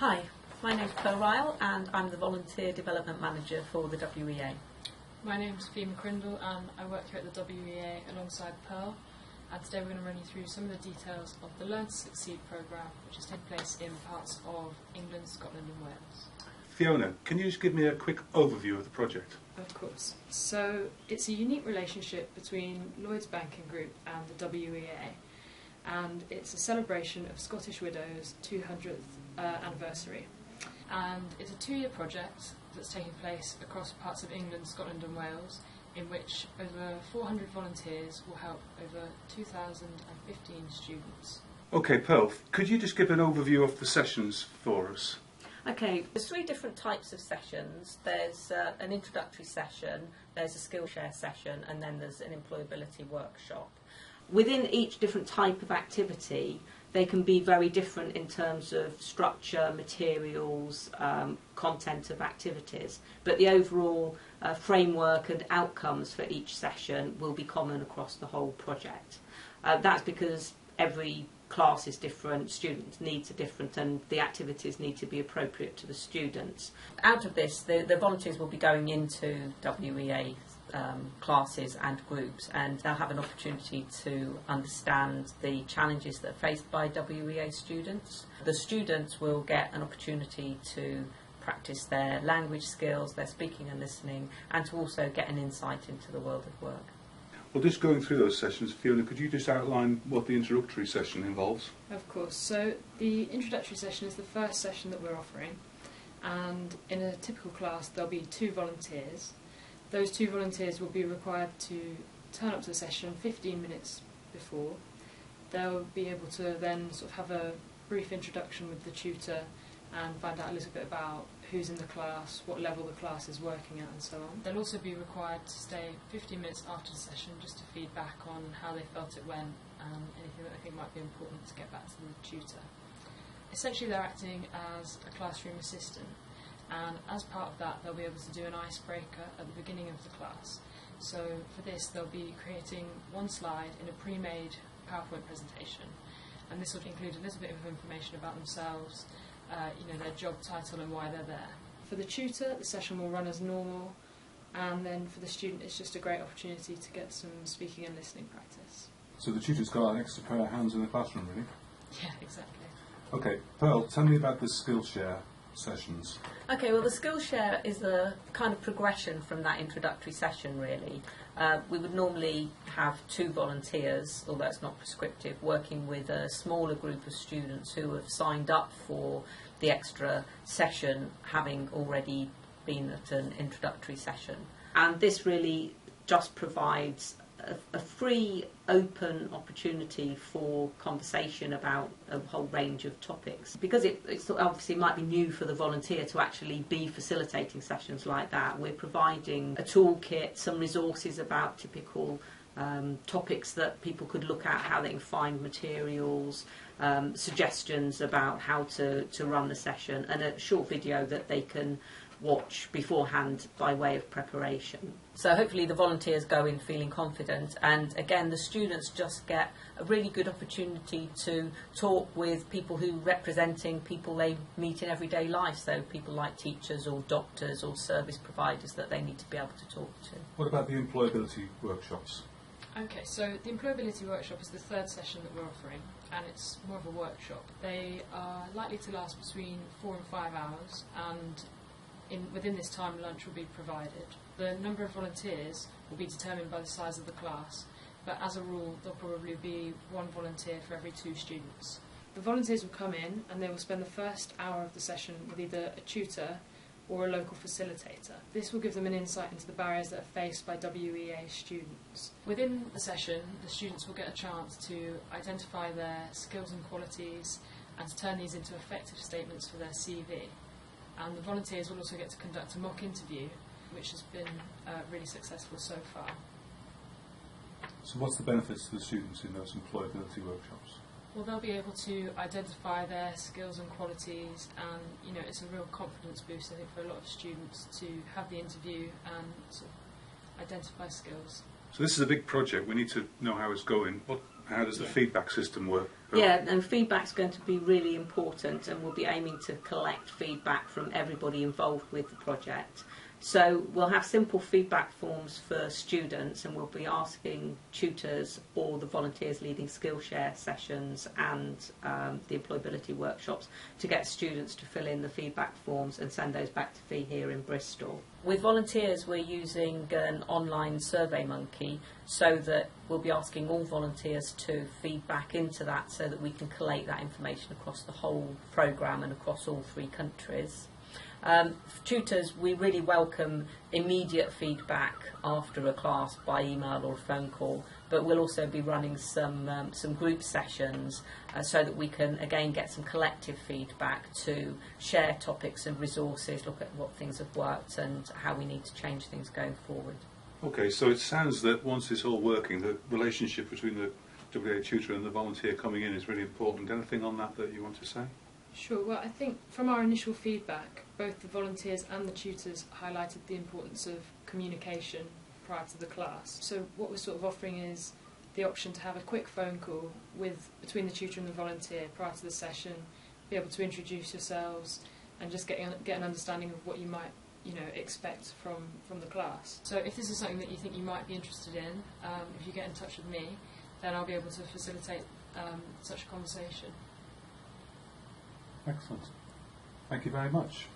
Hi, my name's Pearl Ryle and I'm the Volunteer Development Manager for the WEA. My name's Fiona Crindle and I work here at the WEA alongside Pearl, and today we're going to run you through some of the details of the Learn to Succeed programme, which has taken place in parts of England, Scotland and Wales. Fiona, can you just give me a quick overview of the project? Of course. So it's a unique relationship between Lloyds Banking Group and the WEA, and it's a celebration of Scottish Widows' 200th anniversary. And it's a 2-year project that's taking place across parts of England, Scotland and Wales, in which over 400 volunteers will help over 2,015 students. OK, Pearl, could you just give an overview of the sessions for us? Okay, there's 3 different types of sessions. There's an introductory session, there's a Skillshare session, and then there's an employability workshop. Within each different type of activity, they can be very different in terms of structure, materials, content of activities, but the overall framework and outcomes for each session will be common across the whole project. That's because every class is different, students' needs are different, and the activities need to be appropriate to the students. Out of this, the volunteers will be going into WEA classes and groups, and they'll have an opportunity to understand the challenges that are faced by WEA students. The students will get an opportunity to practice their language skills, their speaking and listening, and to also get an insight into the world of work. Well, just going through those sessions, Fiona, could you just outline what the introductory session involves? Of course. So the introductory session is the first session that we're offering, and in a typical class there'll be 2 volunteers. Those 2 volunteers will be required to turn up to the session 15 minutes before. They'll be able to then sort of have a brief introduction with the tutor and find out a little bit about who's in the class, what level the class is working at and so on. They'll also be required to stay 15 minutes after the session just to feed back on how they felt it went and anything that they think might be important to get back to the tutor. Essentially they're acting as a classroom assistant, and as part of that they'll be able to do an icebreaker at the beginning of the class. So for this they'll be creating 1 slide in a pre-made PowerPoint presentation, and this will include a little bit of information about themselves, their job title and why they're there. For the tutor, the session will run as normal, and then for the student it's just a great opportunity to get some speaking and listening practice. So the tutor's got an extra pair of hands in the classroom, really? Yeah, exactly. OK, Pearl, tell me about the Skillshare sessions. Okay, well the Skillshare is a kind of progression from that introductory session really. We would normally have 2 volunteers, although it's not prescriptive, working with a smaller group of students who have signed up for the extra session, having already been at an introductory session. And this really just provides a free, open opportunity for conversation about a whole range of topics. Because it's obviously might be new for the volunteer to actually be facilitating sessions like that, we're providing a toolkit, some resources about typical topics that people could look at, how they can find materials, suggestions about how to run the session, and a short video that they can watch beforehand by way of preparation. So hopefully the volunteers go in feeling confident, and again the students just get a really good opportunity to talk with people who are representing people they meet in everyday life, so people like teachers or doctors or service providers that they need to be able to talk to. What about the employability workshops? Okay, so the employability workshop is the 3rd session that we're offering, and it's more of a workshop. They are likely to last between 4 and 5 hours, and within this time lunch will be provided. The number of volunteers will be determined by the size of the class, but as a rule there'll probably be 1 volunteer for every 2 students. The volunteers will come in and they will spend the first hour of the session with either a tutor or a local facilitator. This will give them an insight into the barriers that are faced by WEA students. Within the session, the students will get a chance to identify their skills and qualities and to turn these into effective statements for their CV. And the volunteers will also get to conduct a mock interview, which has been really successful so far. So what's the benefits to the students in those employability workshops? Well, they'll be able to identify their skills and qualities, and it's a real confidence boost, I think, for a lot of students to have the interview and sort of identify skills. So this is a big project. We need to know how it's going. What How does the Yeah. feedback system work? Yeah, and feedback's going to be really important, and we'll be aiming to collect feedback from everybody involved with the project. So we'll have simple feedback forms for students, and we'll be asking tutors or the volunteers leading Skillshare sessions and the employability workshops to get students to fill in the feedback forms and send those back to FEE here in Bristol. With volunteers, we're using an online SurveyMonkey, so that we'll be asking all volunteers to feed back into that so that we can collate that information across the whole programme and across all 3 countries. For tutors, we really welcome immediate feedback after a class by email or a phone call, but we'll also be running some group sessions so that we can again get some collective feedback to share topics and resources, look at what things have worked and how we need to change things going forward. Okay, so it sounds that once it's all working, the relationship between the WA tutor and the volunteer coming in is really important. Anything on that you want to say? Sure, well, I think from our initial feedback, both the volunteers and the tutors highlighted the importance of communication prior to the class. So what we're sort of offering is the option to have a quick phone call between the tutor and the volunteer prior to the session, be able to introduce yourselves and just get an understanding of what you might expect from the class. So if this is something that you think you might be interested in, if you get in touch with me, then I'll be able to facilitate such a conversation. Excellent. Thank you very much.